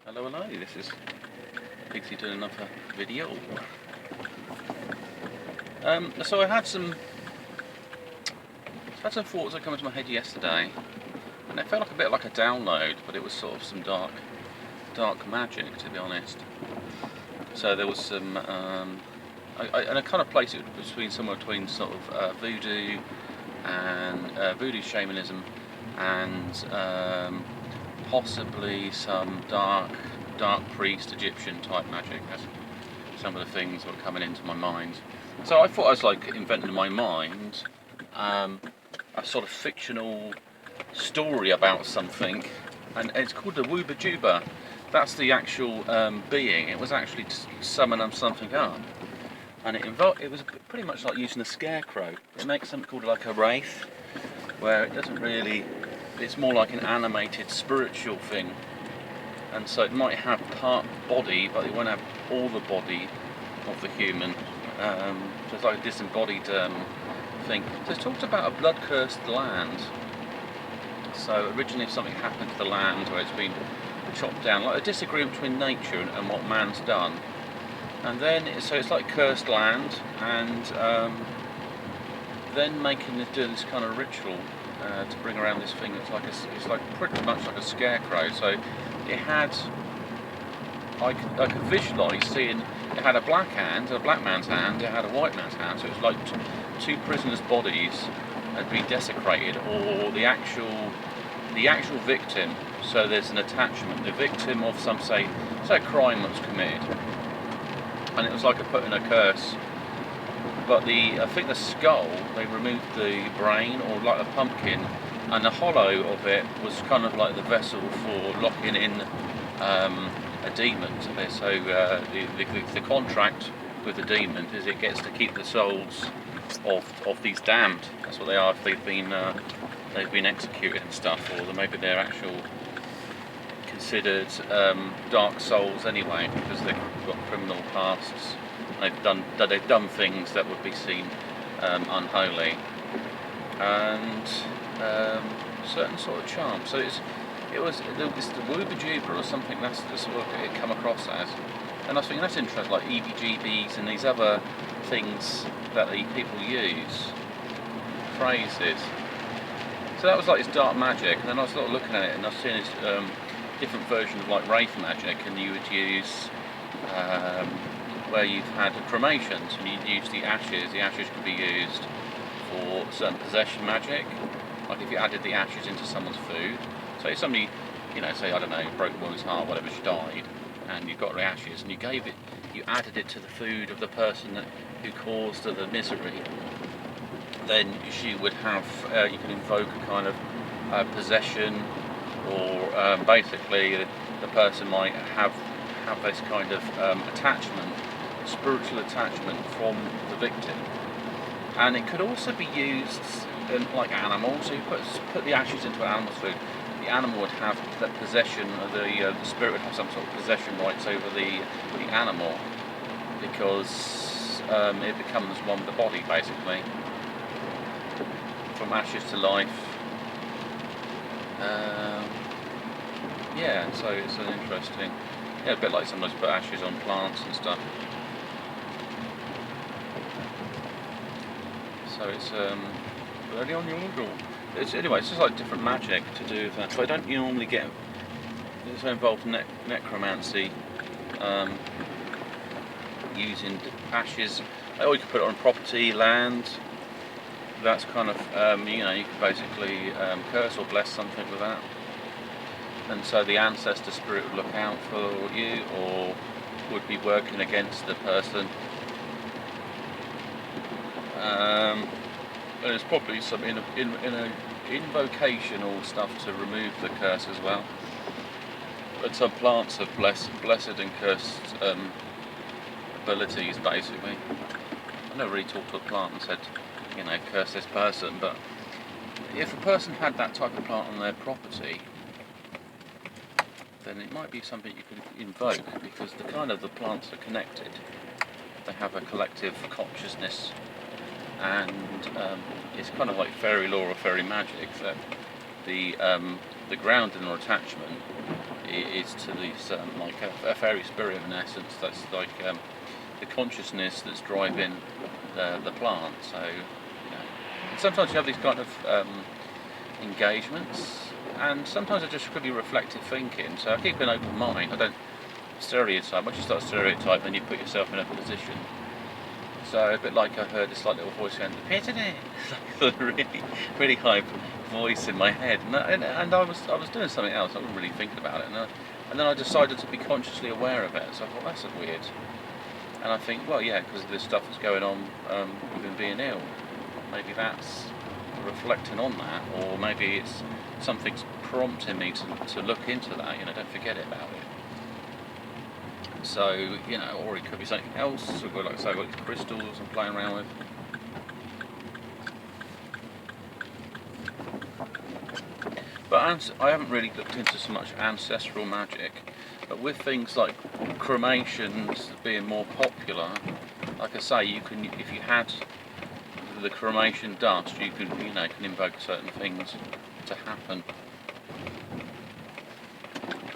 Hello, hello, this is Pixie doing another video. So I had some thoughts that come into my head yesterday, and it felt like a bit like a download, but it was sort of some dark magic, to be honest. So there was some, and I kind of placed it somewhere between sort of voodoo and voodoo shamanism and possibly some dark priest Egyptian type magic. That's some of the things that were coming into my mind. So I thought I was like inventing in my mind a sort of fictional story about something, and it's called the Woobajuba. That's the actual being. It was actually to summon something up, and it was pretty much like using a scarecrow. It makes something called like a Wraith, where it doesn't really. It's more like an animated spiritual thing, and so it might have part body, but it won't have all the body of the human. So it's like a disembodied thing. So it's talked about a blood-cursed land. So originally, if something happened to the land where it's been chopped down, like a disagreement between nature and what man's done, and then so it's like cursed land, and then do this kind of ritual to bring around this thing that's like it's like pretty much like a scarecrow. So it had, I could visualise seeing it had a black man's hand, it had a white man's hand. So it was like two prisoners' bodies had been desecrated, or the actual victim. So there's an attachment, the victim of some say a crime that was committed, and it was like putting a curse. But I think the skull, they removed the brain, or like a pumpkin, and the hollow of it was kind of like the vessel for locking in a demon to this. So the contract with the demon is it gets to keep the souls of these damned. That's what they are. If they've been executed and stuff, or maybe they're actual considered dark souls anyway, because they've got criminal pasts. They've done things that would be seen unholy, and certain sort of charm. So it's the Woobajuba or something. That's what it come across as, and I was thinking that's interesting, like EBGBs and these other things that the people use, phrases. So that was like this dark magic, and then I was sort of looking at it, and I was seeing this different version of like Wraith magic, and you would use. Where you've had cremations and you'd use the ashes could be used for certain possession magic. Like if you added the ashes into someone's food, so if somebody, say, I don't know, broke a woman's heart, whatever, she died, and you got the ashes and you added it to the food of the person who caused the misery, then she would have, you can invoke a kind of possession, or basically the person might have this kind of attachment, spiritual attachment from the victim. And it could also be used like animals. So you put the ashes into an animal's food, the animal would have that possession, the spirit would have some sort of possession rights over the animal, because it becomes one with the body, basically. From ashes to life. Yeah, so it's an interesting. Yeah, a bit like sometimes put ashes on plants and stuff. So it's very unusual. Anyway, it's just like different magic to do with that. So I don't normally get so involved in necromancy, using ashes. Or you could put it on property, land. That's kind of you could basically curse or bless something with that. And so the ancestor spirit would look out for you, or would be working against the person. And there's probably some invocational stuff to remove the curse as well. But some plants have blessed and cursed abilities, basically. I never really talked to a plant and said, curse this person, but if a person had that type of plant on their property, then it might be something you could invoke, because the plants are connected. They have a collective consciousness, and it's kind of like fairy lore or fairy magic, that the grounding or attachment is to this like a fairy spirit in essence. That's like the consciousness that's driving the plant. So and sometimes you have these kind of engagements, and sometimes it just could be reflective thinking. So I keep an open mind. I don't stereotype. Once you start stereotyping, then you put yourself in a position. So a bit like I heard this like little voice going, "Isn't it?" Like a really high voice in my head, and I was doing something else. I wasn't really thinking about it, and then I decided to be consciously aware of it. So I thought that's weird, and I think, well, yeah, because of this stuff that's going on with him being ill. Maybe that's reflecting on that, or maybe it's something's prompting me to look into that. Don't forget about it. So, or it could be something else. We've got, like I say, I've got these crystals I'm playing around with. But I haven't really looked into so much ancestral magic. But with things like cremations being more popular, like I say, you can, if you had the cremation dust, you can, can invoke certain things to happen.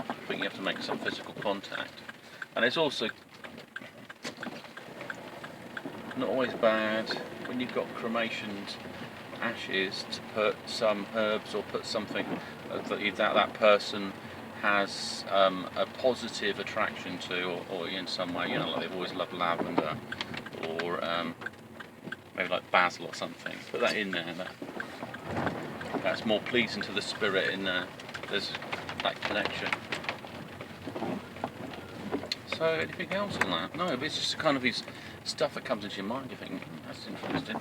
I think you have to make some physical contact. And it's also not always bad when you've got cremationed ashes to put some herbs or put something that person has a positive attraction to, or in some way, like they've always loved lavender, or maybe like basil or something. Put that in there. That's more pleasing to the spirit in there. There's that connection. So anything else on that? No, but it's just kind of his stuff that comes into your mind. You think, that's interesting.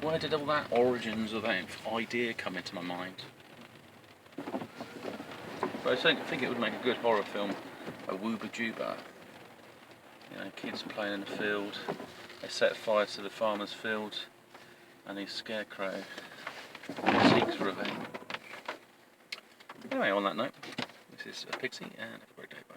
Where did all that origins of that idea come into my mind? But I think it would make a good horror film, a Woobajuba. Kids playing in the field. They set fire to the farmer's field, and his scarecrow seeks revenge. Anyway, on that note, this is Pixie, and have a great day. Bye.